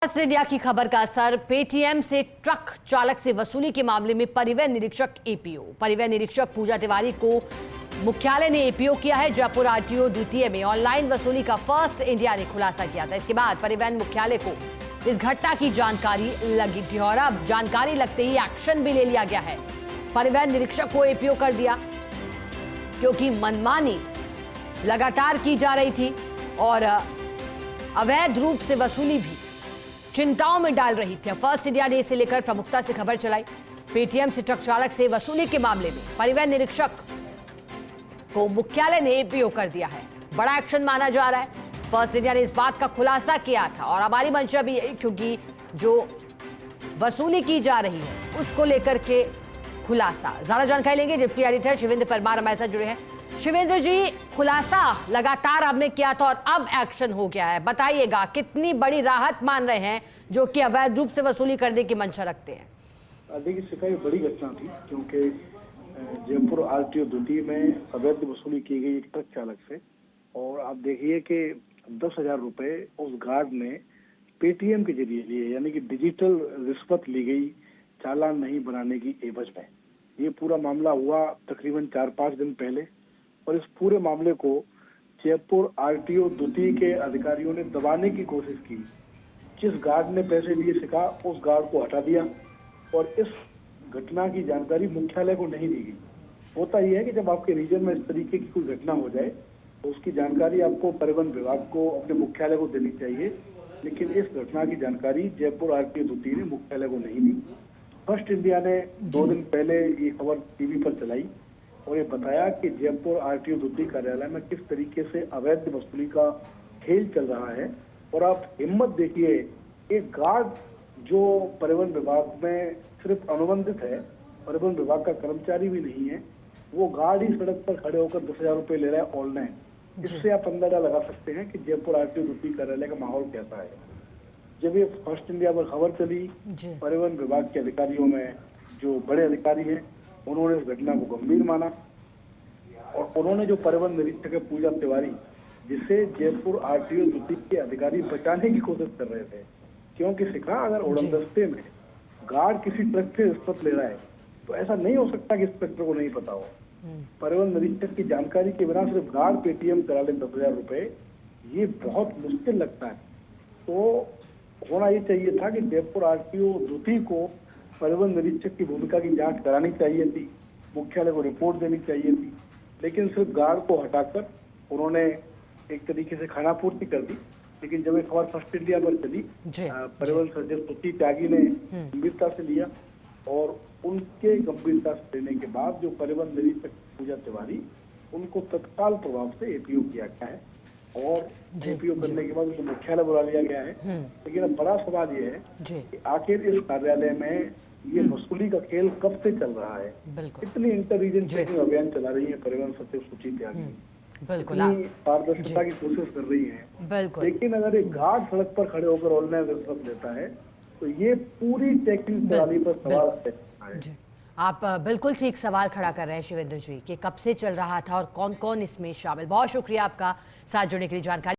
India की खबर का असर पेटीएम से ट्रक चालक से वसूली के मामले में परिवहन निरीक्षक एपीओ। परिवहन निरीक्षक पूजा तिवारी को मुख्यालय ने एपीओ किया है। जयपुर आरटीओ द्वितीय में ऑनलाइन वसूली का फर्स्ट इंडिया ने खुलासा किया था। इसके बाद परिवहन मुख्यालय को इस घटना की जानकारी लगी थी और अब जानकारी लगते ही एक्शन भी ले लिया गया है। परिवहन निरीक्षक को एपीओ कर दिया क्योंकि मनमानी लगातार की जा रही थी और अवैध रूप से वसूली भी चिंताओं में डाल रही थी। फर्स्ट इंडिया ने इसे लेकर प्रमुखता से खबर चलाई। पेटीएम से ट्रक चालक से वसूली के मामले में परिवहन निरीक्षक को मुख्यालय ने एपीओ कर दिया है। बड़ा एक्शन माना जा रहा है। फर्स्ट इंडिया ने इस बात का खुलासा किया था और हमारी मंशा भी यही, क्योंकि जो वसूली की जा रही है उसको लेकर के खुलासा। ज्यादा जानकारी लेंगे डिप्टी एडिटर शिवेंद्र परमार हमारे साथ जुड़े हैं। शिवेंद्र जी, खुलासा लगातार आपने किया था और अब एक्शन हो गया है, बताइएगा कितनी बड़ी राहत मान रहे हैं जो कि अवैध रूप से वसूली करने की मंशा रखते हैं? देखिए, शिकायत ये बड़ी घटना थी क्योंकि जयपुर आरटीओ द्वितीय में अवैध वसूली की गई एक ट्रक चालक से, और आप देखिए कि 10,000 रुपए उस गार्ड ने पेटीएम के जरिए लिए, यानी कि डिजिटल रिश्वत ली गई चालान नहीं बनाने की एवज में। ये पूरा मामला हुआ तकरीबन 4-5 दिन पहले, और इस पूरे मामले को जयपुर आरटीओ द्वितीय के अधिकारियों ने दबाने की कोशिश की। जिस गार्ड ने पैसे लिए सिखा उस गार्ड को हटा दिया और इस घटना की जानकारी मुख्यालय को नहीं दी गई। होता यह है कि जब आपके रीजन में इस तरीके की कोई घटना हो जाए तो उसकी जानकारी आपको परिवहन विभाग को, अपने मुख्यालय को देनी चाहिए, लेकिन इस घटना की जानकारी जयपुर आरटीओ द्वितीय ने मुख्यालय को नहीं दी। फर्स्ट इंडिया ने 2 दिन पहले ये खबर टीवी पर चलाई और ये बताया कि जयपुर आरटीओ द्वितीय कार्यालय में किस तरीके से अवैध वसूली का खेल चल रहा है। और आप हिम्मत देखिए, एक गार्ड जो परिवहन विभाग में सिर्फ अनुबंधित है, परिवहन विभाग का कर्मचारी भी नहीं है, वो गार्ड ही सड़क पर खड़े होकर 10,000 रुपए ले रहा है ऑनलाइन। इससे आप अंदाजा लगा सकते हैं कि जयपुर आरटीओ द्वितीय कार्यालय का माहौल कैसा है। जब ये फर्स्ट इंडिया पर खबर चली, परिवहन विभाग के अधिकारियों में जो बड़े अधिकारी हैं उन्होंने इस घटना को गंभीर माना और उन्होंने जो परिवहन निरीक्षक है पूजा तिवारी, जिसे जयपुर आरटीओ द्वितीय के अधिकारी बचाने की कोशिश कर रहे थे, क्योंकि सिखा अगर उड़नदस्ते में गार्ड किसी ट्रक से रिश्वत ले रहा है तो ऐसा नहीं हो सकता कि इंस्पेक्टर को नहीं पता हो। परिवहन निरीक्षक की जानकारी के बिना सिर्फ गार्ड पेटीएम करा ले 10,000 रुपए, ये बहुत मुश्किल लगता है। तो होना ये चाहिए था कि जयपुर आरटीओ द्वितीय को परिवहन निरीक्षक की भूमिका की जांच करानी चाहिए थी, मुख्यालय को रिपोर्ट देनी चाहिए थी, लेकिन सिर्फ गार्ड को हटाकर उन्होंने एक तरीके से खानापूर्ति कर दी। लेकिन जब ये खबर फर्स्ट इंडिया पर चली, परिवहन सचिव सुची त्यागी ने गंभीरता से लिया और उनके गंभीरता से लेने के बाद जो परिवहन निरीक्षक पूजा तिवारी, उनको तत्काल प्रभाव से एपीओ किया गया है और एपीओ करने के बाद उनको मुख्यालय बुला लिया गया है। लेकिन अब बड़ा सवाल ये है कि आखिर इस कार्यालय में ये वसूली का खेल कब से चल रहा है। इतनी इंटेलिजेंस चेकिंग अभियान चला रही है परिवहन सचिव सुची त्यागी, बिल्कुल पारदर्शिता की कोशिश कर रही है, लेकिन अगर एक गार्ड सड़क पर खड़े होकर ऑनलाइन रिश्वत लेता है तो ये पूरी चेकिंग प्रणाली पर सवाल है। आप बिल्कुल ठीक सवाल खड़ा कर रहे हैं शिवेंद्र जी कि कब से चल रहा था और कौन कौन इसमें शामिल। बहुत शुक्रिया आपका साथ जुड़ने के लिए जानकारी।